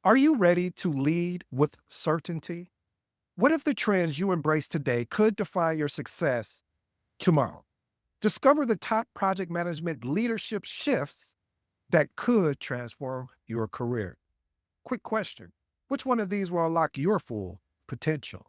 Are you ready to lead with certainty? What if the trends you embrace today could define your success tomorrow? Discover the top project management leadership shifts that could transform your career. Quick question. Which one of these will unlock your full potential?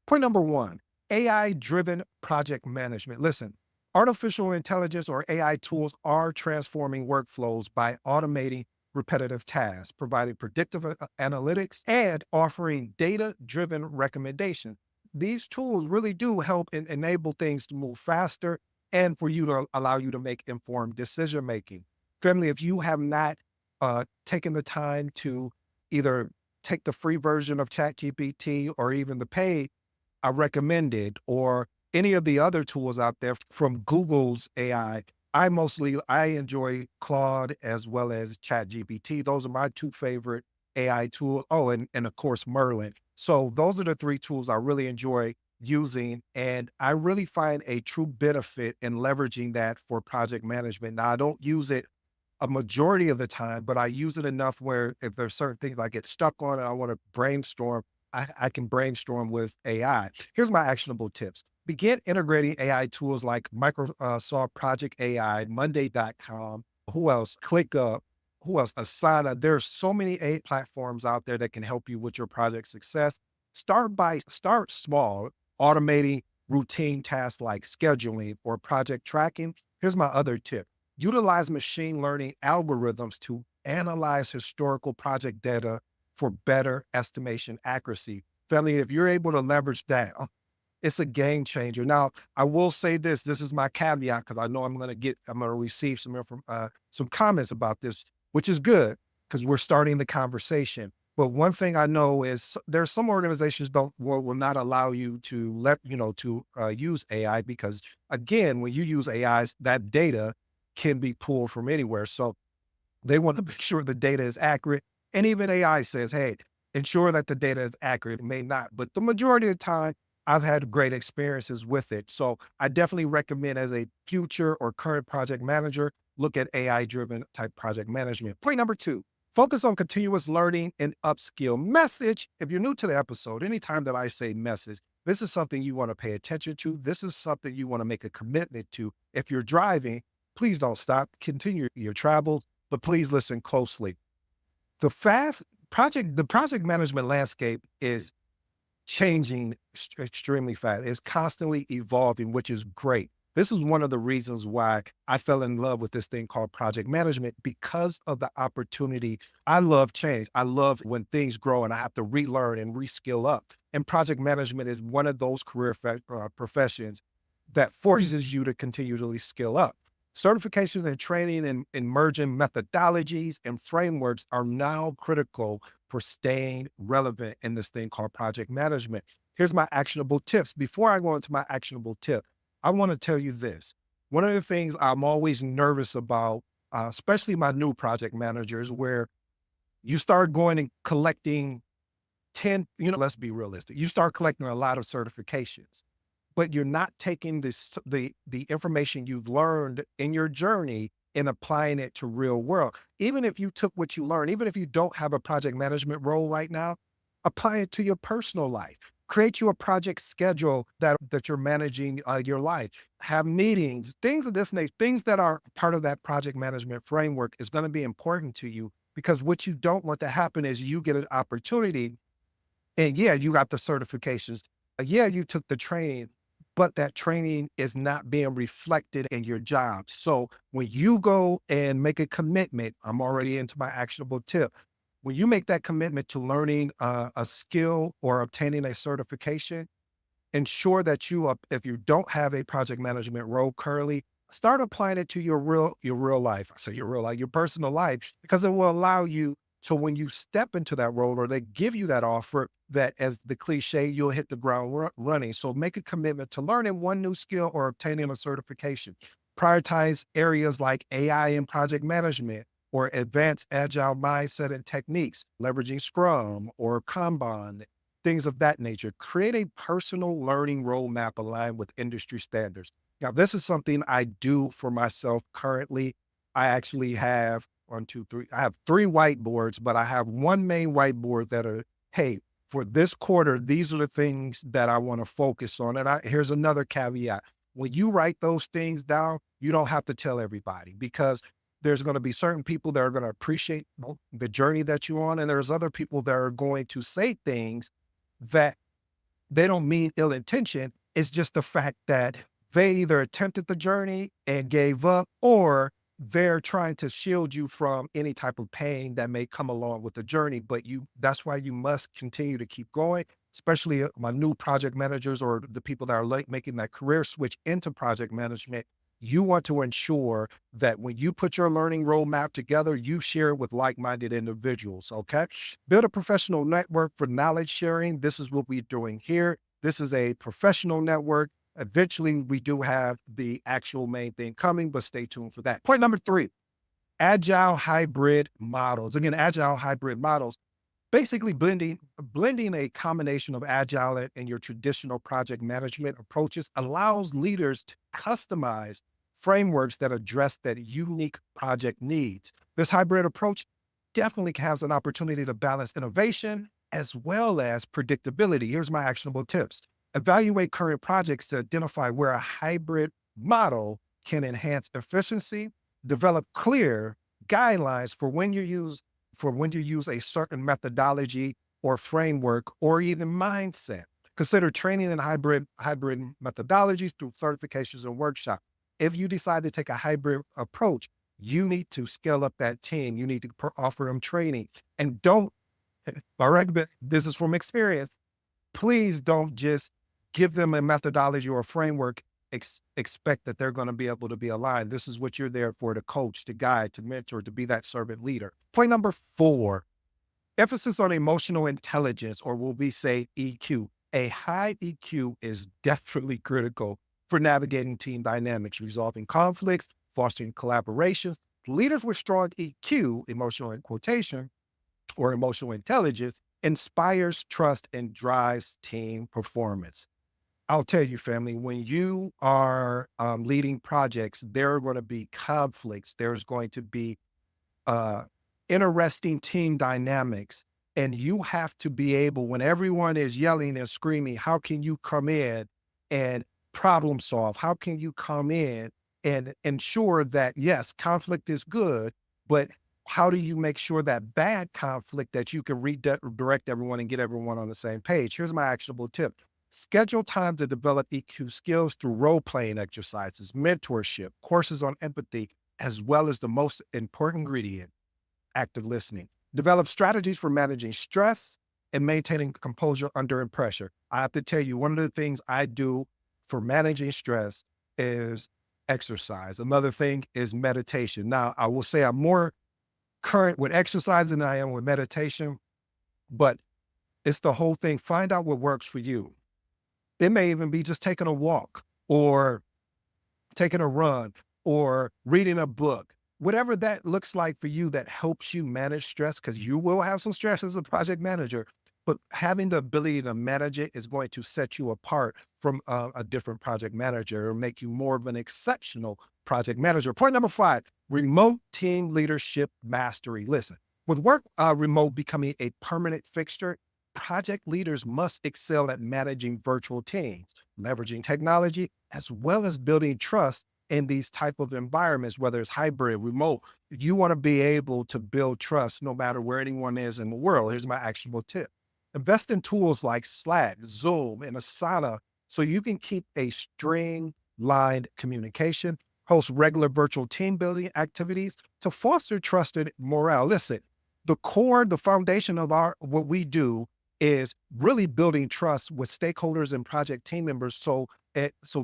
Point number one, AI driven project management. Listen, artificial intelligence or AI tools are transforming workflows by automating repetitive tasks, providing predictive analytics, and offering data driven recommendations. These tools really do help enable things to move faster and for you to allow you to make informed decision making. Family, if you have not taken the time to either take the free version of ChatGPT or even the paid, I recommend it, or any of the other tools out there from Google's AI. I enjoy Claude as well as ChatGPT. Those are my two favorite AI tools. Oh, and of course Merlin. So those are the three tools I really enjoy using. And I really find a true benefit in leveraging that for project management. Now I don't use it a majority of the time, but I use it enough where if there's certain things I get stuck on and I want to brainstorm, I can brainstorm with AI. Here's my actionable tips. Begin integrating AI tools like Microsoft Project AI, Monday.com, who else? ClickUp, who else? Asana. There's so many AI platforms out there that can help you with your project success. Start small, automating routine tasks like scheduling or project tracking. Here's my other tip. Utilize machine learning algorithms to analyze historical project data for better estimation accuracy. Family, if you're able to leverage that, it's a game changer. Now, I will say this. This is my caveat because I know I'm going to receive some comments about this, which is good because we're starting the conversation. But one thing I know is there's some organizations will not allow you to use AI because again, when you use AIs, that data can be pulled from anywhere. So they want to make sure the data is accurate. And even AI says, hey, ensure that the data is accurate. It may not, but the majority of the time, I've had great experiences with it. So I definitely recommend as a future or current project manager, look at AI driven type project management. Point number two, focus on continuous learning and upskill. Message, if you're new to the episode, anytime that I say message, this is something you want to pay attention to. This is something you want to make a commitment to. If you're driving, please don't stop, continue your travels, but please listen closely. The project management landscape is changing extremely fast. It's constantly evolving, which is great. This is one of the reasons why I fell in love with this thing called project management because of the opportunity. I love change. I love when things grow and I have to relearn and reskill up. And project management is one of those professions that forces you to continually skill up. Certification and training and emerging methodologies and frameworks are now critical for staying relevant in this thing called project management. Here's my actionable tips. Before I go into my actionable tip, I want to tell you this. One of the things I'm always nervous about, especially my new project managers, where you start going and collecting 10, let's be realistic. You start collecting a lot of certifications, but you're not taking the information you've learned in your journey and applying it to real world. Even if you took what you learned, even if you don't have a project management role right now, apply it to your personal life. Create you a project schedule that you're managing your life. Have meetings, things of this nature, things that are part of that project management framework is going to be important to you because what you don't want to happen is you get an opportunity and yeah, you got the certifications. Yeah, you took the training, but that training is not being reflected in your job. So when you go and make a commitment, I'm already into my actionable tip. When you make that commitment to learning a skill or obtaining a certification, ensure that if you don't have a project management role currently, start applying it to your real life. So your personal life, because it will allow you. So when you step into that role or they give you that offer, that as the cliche, you'll hit the ground running. So make a commitment to learning one new skill or obtaining a certification. Prioritize areas like AI and project management or advanced agile mindset and techniques, leveraging Scrum or Kanban, things of that nature. Create a personal learning roadmap aligned with industry standards. Now, this is something I do for myself currently. I actually have one, two, three. I have three whiteboards, but I have one main whiteboard that are, hey, for this quarter, these are the things that I want to focus on. And here's another caveat. When you write those things down, you don't have to tell everybody, because there's going to be certain people that are going to appreciate the journey that you're on. And there's other people that are going to say things that they don't mean ill intention. It's just the fact that they either attempted the journey and gave up, or they're trying to shield you from any type of pain that may come along with the journey. But that's why you must continue to keep going, especially my new project managers or the people that are making that career switch into project management. You want to ensure that when you put your learning roadmap together, you share it with like-minded individuals, okay? Build a professional network for knowledge sharing. This is what we're doing here. This is a professional network. Eventually, we do have the actual main thing coming, but stay tuned for that. Point number 3, agile hybrid models. Again, agile hybrid models, basically blending a combination of agile and your traditional project management approaches allows leaders to customize frameworks that address that unique project needs. This hybrid approach definitely has an opportunity to balance innovation as well as predictability. Here's my actionable tips. Evaluate current projects to identify where a hybrid model can enhance efficiency. Develop clear guidelines for when you use a certain methodology or framework or even mindset. Consider training in hybrid methodologies through certifications and workshops. If you decide to take a hybrid approach, you need to scale up that team. You need to offer them training. And this is from experience, please don't just give them a methodology or a framework, expect that they're going to be able to be aligned. This is what you're there for: to coach, to guide, to mentor, to be that servant leader. Point number 4, emphasis on emotional intelligence, or will we say EQ. A high EQ is definitely critical for navigating team dynamics, resolving conflicts, fostering collaborations. Leaders with strong EQ, emotional in quotation, or emotional intelligence, inspires trust and drives team performance. I'll tell you, family, when you are leading projects, there are going to be conflicts. There's going to be interesting team dynamics. And you have to be able, when everyone is yelling and screaming, how can you come in and problem solve? How can you come in and ensure that, yes, conflict is good, but how do you make sure that bad conflict, that you can redirect everyone and get everyone on the same page? Here's my actionable tip. Schedule time to develop EQ skills through role-playing exercises, mentorship, courses on empathy, as well as the most important ingredient, active listening. Develop strategies for managing stress and maintaining composure under pressure. I have to tell you, one of the things I do for managing stress is exercise. Another thing is meditation. Now, I will say I'm more current with exercise than I am with meditation, but it's the whole thing. Find out what works for you. It may even be just taking a walk or taking a run or reading a book, whatever that looks like for you that helps you manage stress, because you will have some stress as a project manager, but having the ability to manage it is going to set you apart from a different project manager or make you more of an exceptional project manager. Point number 5, remote team leadership mastery. Listen, with work remote becoming a permanent fixture, project leaders must excel at managing virtual teams, leveraging technology, as well as building trust in these type of environments, whether it's hybrid, remote. You want to be able to build trust no matter where anyone is in the world. Here's my actionable tip. Invest in tools like Slack, Zoom, and Asana so you can keep a streamlined communication. Host regular virtual team building activities to foster trusted morale. Listen, the foundation of what we do is really building trust with stakeholders and project team members so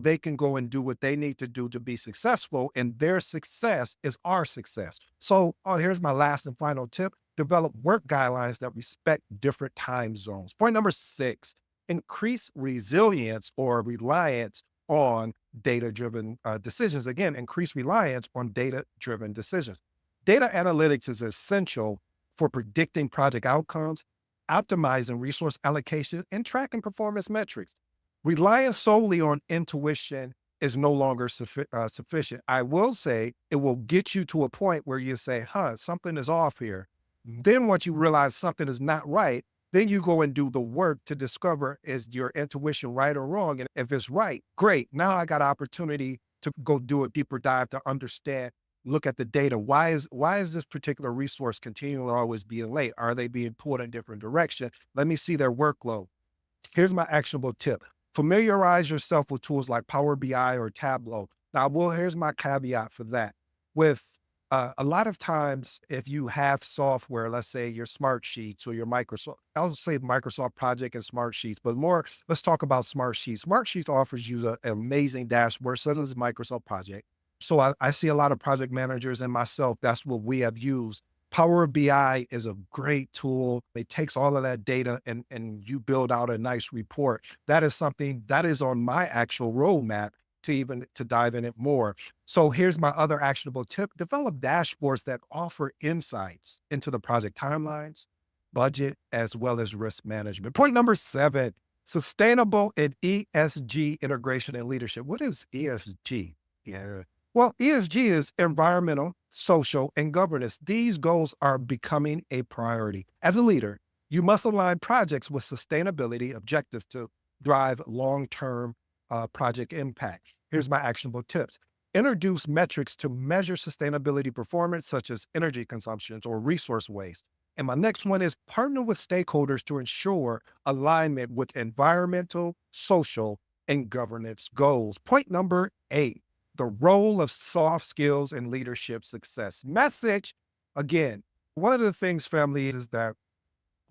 they can go and do what they need to do to be successful, and their success is our success. So here's my last and final tip. Develop work guidelines that respect different time zones. Point number 6, increase resilience or reliance on data-driven decisions. Again, increase reliance on data-driven decisions. Data analytics is essential for predicting project outcomes, optimizing resource allocation, and tracking performance metrics. Relying solely on intuition is no longer sufficient. I will say it will get you to a point where you say, something is off here. Then once you realize something is not right, then you go and do the work to discover, is your intuition right or wrong? And if it's right, great. Now I got opportunity to go do a deeper dive to understand, look at the data. Why is this particular resource continually always being late? Are they being pulled in a different direction? Let me see their workload. Here's my actionable tip. Familiarize yourself with tools like Power BI or Tableau. Now, well, here's my caveat for that. With a lot of times, if you have software, let's say your Smart Sheets or your Microsoft, I'll say Microsoft Project and Smart Sheets, but more, let's talk about Smart Sheets. Smart Sheets offers you an amazing dashboard. So does Microsoft Project. So I see a lot of project managers and myself, that's what we have used. Power BI is a great tool. It takes all of that data and you build out a nice report. That is something that is on my actual roadmap to dive in it more. So here's my other actionable tip. Develop dashboards that offer insights into the project timelines, budget, as well as risk management. Point number 7, sustainable and ESG integration and leadership. What is ESG? Yeah. Well, ESG is environmental, social, and governance. These goals are becoming a priority. As a leader, you must align projects with sustainability objectives to drive long-term project impact. Here's my actionable tips. Introduce metrics to measure sustainability performance, such as energy consumptions or resource waste. And my next one is partner with stakeholders to ensure alignment with environmental, social, and governance goals. Point number 8. The role of soft skills and leadership success. Message, again, one of the things, family, is that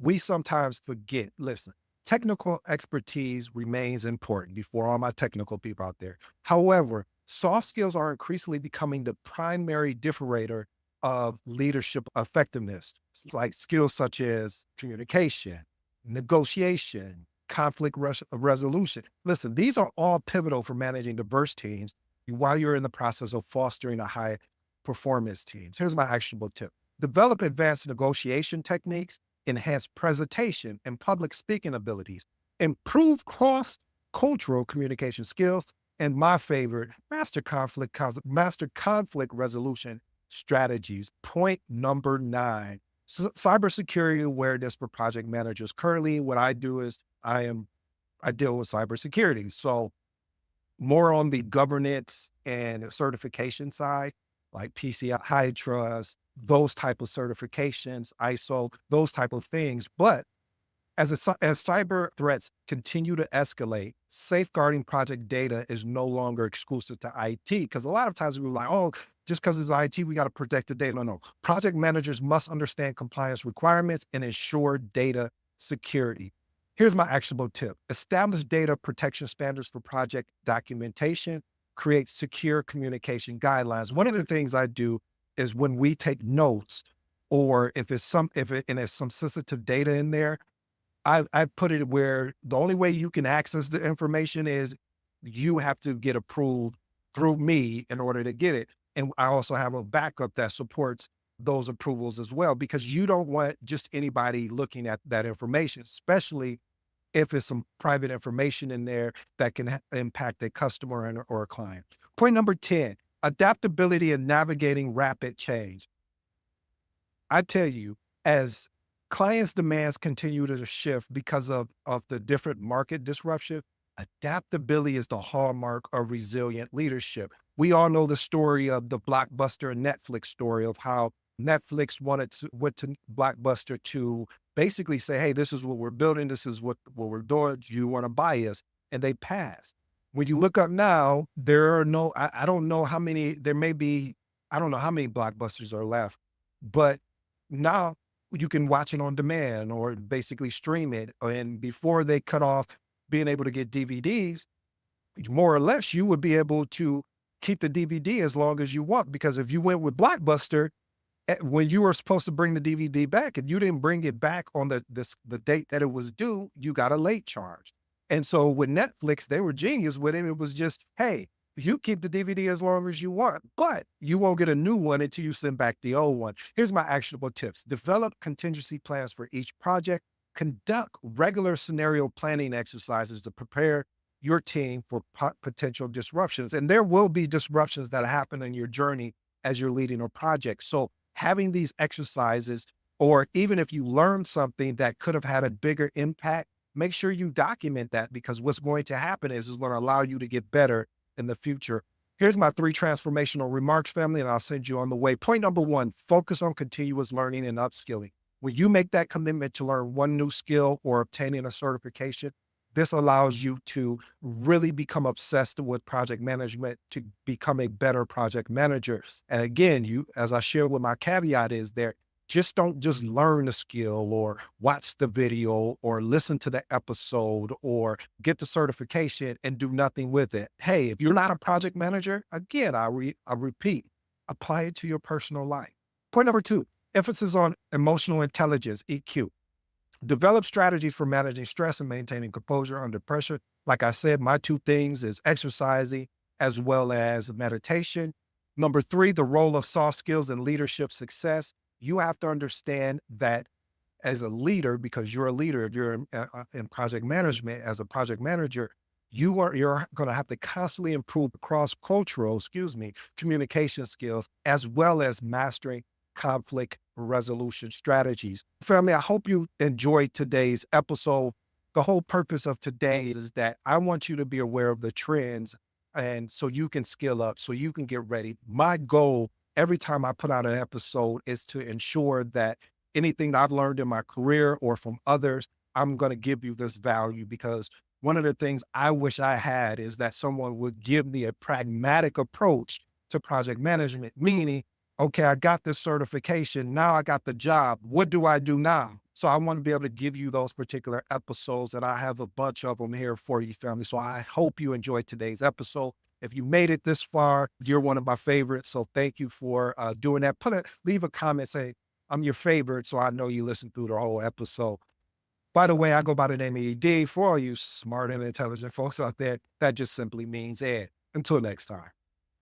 we sometimes forget. Listen, technical expertise remains important before all my technical people out there. However, soft skills are increasingly becoming the primary differentiator of leadership effectiveness, like skills such as communication, negotiation, conflict resolution. Listen, these are all pivotal for managing diverse teams while you're in the process of fostering a high performance team. Here's my actionable tip. Develop advanced negotiation techniques, enhance presentation and public speaking abilities, improve cross-cultural communication skills, and my favorite, master conflict resolution strategies. Point number 9, cybersecurity awareness for project managers. Currently, what I do is I deal with cybersecurity. So more on the governance and certification side, like PCI, high trust, those type of certifications, ISO, those type of things. But as cyber threats continue to escalate, safeguarding project data is no longer exclusive to IT. Because a lot of times we're like, oh, just because it's IT, we got to protect the data. No. Project managers must understand compliance requirements and ensure data security. Here's my actionable tip. Establish data protection standards for project documentation, create secure communication guidelines. One of the things I do is when we take notes, or if there's some sensitive data in there, I put it where the only way you can access the information is you have to get approved through me in order to get it. And I also have a backup that supports those approvals as well, because you don't want just anybody looking at that information, especially if it's some private information in there that can impact a customer or a client. Point number 10, adaptability and navigating rapid change. I tell you, as clients' demands continue to shift because of the different market disruption, adaptability is the hallmark of resilient leadership. We all know the story of the Blockbuster and Netflix story of how Netflix went to Blockbuster to basically say, hey, this is what we're building. This is what we're doing. Do you want to buy us? And they passed. When you look up now, there are no, I don't know how many, there may be, I don't know how many Blockbusters are left, but now you can watch it on demand or basically stream it. And before they cut off being able to get DVDs, more or less, you would be able to keep the DVD as long as you want. Because if you went with Blockbuster, when you were supposed to bring the DVD back, and you didn't bring it back on the date that it was due, you got a late charge. And so with Netflix, they were genius with it. It was just, hey, you keep the DVD as long as you want, but you won't get a new one until you send back the old one. Here's my actionable tips. Develop contingency plans for each project. Conduct regular scenario planning exercises to prepare your team for potential disruptions. And there will be disruptions that happen in your journey as you're leading a project. So having these exercises, or even if you learn something that could have had a bigger impact, make sure you document that, because what's going to happen is it's going to allow you to get better in the future. Here's my 3 transformational remarks, family, and I'll send you on the way. Point number 1, focus on continuous learning and upskilling. When you make that commitment to learn one new skill or obtaining a certification, this allows you to really become obsessed with project management, to become a better project manager. And again, as I shared with my caveat is there, don't just learn the skill or watch the video or listen to the episode or get the certification and do nothing with it. Hey, if you're not a project manager, again, I repeat, apply it to your personal life. Point number 2, emphasis on emotional intelligence, EQ. Develop strategies for managing stress and maintaining composure under pressure. Like I said, my 2 things is exercising as well as meditation. Number 3, the role of soft skills in leadership success. You have to understand that as a leader, because you're a leader, if you're in project management, as a project manager, you're going to have to constantly improve cross-cultural, communication skills, as well as mastering conflict resolution strategies. Family, I hope you enjoyed today's episode. The whole purpose of today is that I want you to be aware of the trends, and so you can skill up, so you can get ready. My goal every time I put out an episode is to ensure that anything that I've learned in my career or from others, I'm going to give you this value, because one of the things I wish I had is that someone would give me a pragmatic approach to project management, meaning, okay, I got this certification. Now I got the job. What do I do now? So I want to be able to give you those particular episodes, and I have a bunch of them here for you, family. So I hope you enjoyed today's episode. If you made it this far, you're one of my favorites. So thank you for doing that. Leave a comment, say, I'm your favorite, so I know you listened through the whole episode. By the way, I go by the name of ED. For all you smart and intelligent folks out there, that just simply means Ed. Until next time.